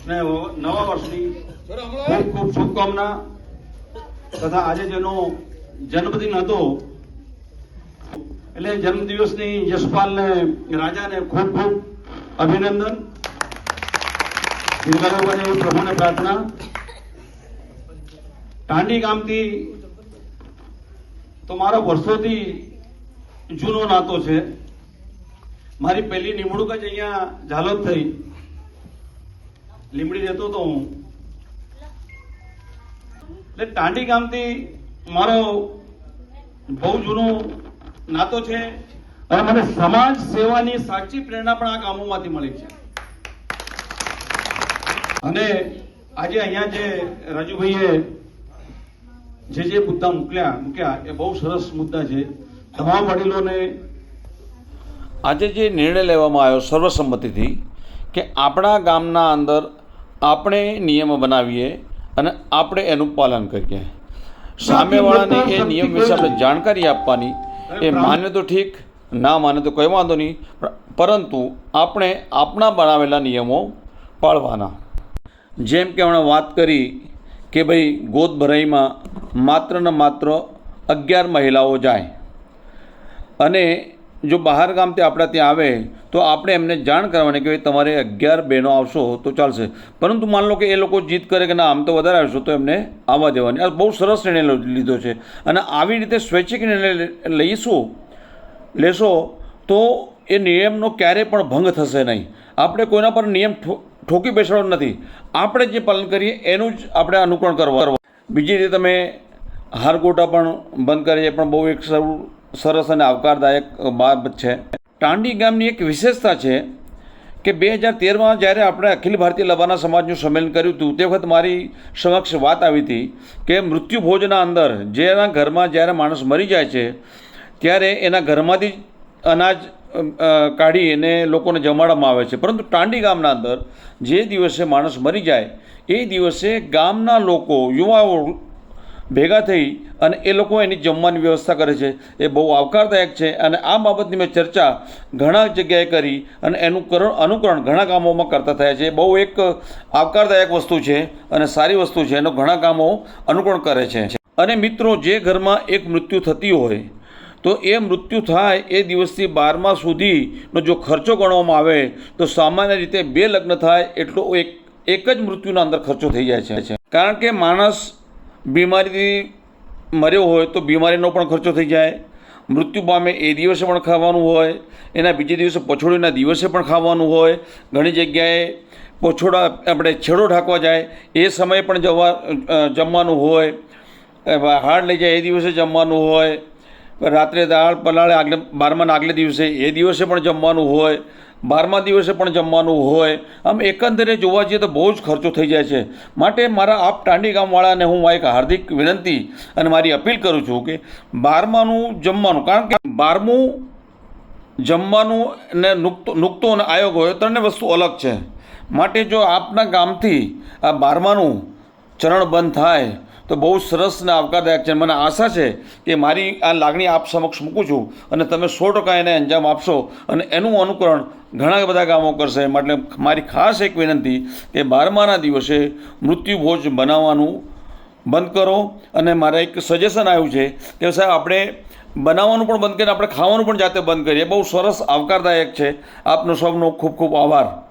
ને નવા વર્ષની ખૂબ ખૂબ શુભકામના તથા આજે જેનો જન્મદિન હતો એટલે જન્મદિવસની યશપાલને રાજાને ખૂબ ખૂબ અભિનંદન. દીર્ઘાયુ પ્રભુને પ્રાર્થના. ટાંડી ગામથી તો મારો વર્ષોથી જૂનો નાતો છે. મારી પહેલી નિમણૂક જ અહીંયા ઝાલોદ થઈ. લીમડી રહેતો હતો હું. એટલે ટાંડી ગામથી મારો બહુ જૂનો નાતો છે અને મને સમાજ સેવાની સાચી પ્રેરણા પણ આ ગામોમાંથી મળી છે. અને આજે અહીંયા જે રાજુભાઈએ જે મુદ્દા મૂક્યા એ બહુ સરસ મુદ્દા છે. તમામ વડીલોને આજે જે નિર્ણય લેવામાં આવ્યો સર્વસંમતિથી કે આપણા ગામના અંદર આપણે નિયમ બનાવીએ અને આપણે એનું પાલન કરીએ. સામેવાળાને એ નિયમ વિશે આપણે જાણકારી આપવાની, એ માને તો ઠીક, ના માને તો કોઈ વાંધો નહીં, પરંતુ આપણે આપણા બનાવેલા નિયમો પાળવાના. જેમ કે હમણાં વાત કરી કે ભાઈ ગોદ ભરાઈમાં માત્ર ને માત્ર 11 મહિલાઓ જાય અને જો બહાર ગામથી આપણા ત્યાં આવે તો આપણે એમને જાણ કરવાની કે ભાઈ તમારે 11 બહેનો આવશો તો ચાલશે. પરંતુ માન લો કે એ લોકો જીદ કરે કે ના આમ તો વધારે આવશો તો એમને આવવા દેવાની. આ બહુ સરસ નિર્ણય લીધો છે અને આવી રીતે સ્વૈચ્છિક નિર્ણય લેશો તો એ નિયમનો ક્યારેય પણ ભંગ થશે નહીં. આપણે કોઈના પર નિયમ ઠોકી બેસાડવાનો નથી. આપણે જે પાલન કરીએ એનું જ આપણે અનુકરણ કરવા. બીજી રીતે તમે હારગોટા પણ બંધ કરીએ પણ બહુ એક સરસ અને આવકારદાયક બાબત છે. ટાંડી ગામની એક વિશેષતા છે કે 2013માં જ્યારે આપણે અખિલ ભારતીય લબાના સમાજનું સંમેલન કર્યું હતું તે વખત મારી સમક્ષ વાત આવી હતી કે મૃત્યુ ભોજના અંદર જેના ઘરમાં જ્યારે માણસ મરી જાય છે ત્યારે એના ઘરમાંથી અનાજ કાઢી અને લોકોને જમાડવામાં આવે છે. પરંતુ ટાંડી ગામના અંદર જે દિવસે માણસ મરી જાય એ દિવસે ગામના લોકો, યુવાઓ ભેગા થઈ અને એ લોકો એની જમવાની વ્યવસ્થા કરે છે. એ બહુ આવકારદાયક છે અને આ બાબતની મેં ચર્ચા ઘણા જગ્યાએ કરી અને એનું અનુકરણ ઘણા ગામોમાં કરતા થયા છે. બહુ એક આવકારદાયક વસ્તુ છે અને સારી વસ્તુ છે. એનું ઘણા ગામો અનુકરણ કરે છે. અને મિત્રો, જે ઘરમાં એક મૃત્યુ થતી હોય તો એ મૃત્યુ થાય એ દિવસથી 12મા સુધીનો જો ખર્ચો ગણવામાં આવે તો સામાન્ય રીતે 2 લગ્ન થાય એટલો એક જ મૃત્યુના અંદર ખર્ચો થઈ જાય છે. કારણ કે માણસ બીમારીથી મર્યો હોય તો બીમારીનો પણ ખર્ચો થઈ જાય. મૃત્યુ પામે એ દિવસે પણ ખાવાનું હોય, એના બીજે દિવસે પછોડીના દિવસે પણ ખાવાનું હોય. ઘણી જગ્યાએ આપણે છેડો ઢાંકવા જાય એ સમયે પણ જમવાનું હોય. હાડ લઈ જાય એ દિવસે જમવાનું હોય. રાત્રે દાળ પલાળે 12માના આગલે દિવસે એ દિવસે પણ જમવાનું હોય. 12મા દિવસે પણ જમવાનું હોય. આમ એકંદરે જોવા જઈએ તો બહુ જ ખર્ચો થઈ જાય છે. માટે મારા આપ ટાંડી ગામવાળાને હું એક હાર્દિક વિનંતી અને મારી અપીલ કરું છું કે 12માનું જમવાનું, કારણ કે 12મું જમવાનું ને નુકતો અને આયોગ હોય, ત્રણેય વસ્તુ અલગ છે. માટે જો આપના ગામથી આ 12માનું ચરણ બંધ થાય તો બહુ સરસ ને આવકારદાયક છે. મને આશા છે કે મારી આ લાગણી આપ સમક્ષ મૂકું છું અને તમે 100% એને અંજામ આપશો અને એનું અનુકરણ ઘણા બધા ગામો કરશે. એટલે મારી ખાસ એક વિનંતી કે 12માના દિવસે મૃત્યુભોજ બનાવવાનું બંધ કરો. અને મારે એક સજેશન આવ્યું છે કે સાહેબ આપણે બનાવવાનું પણ બંધ કરીએ, આપણે ખાવાનું પણ જાતે બંધ કરીએ. બહુ સરસ આવકારદાયક છે. આપનો સૌનો ખૂબ ખૂબ આભાર.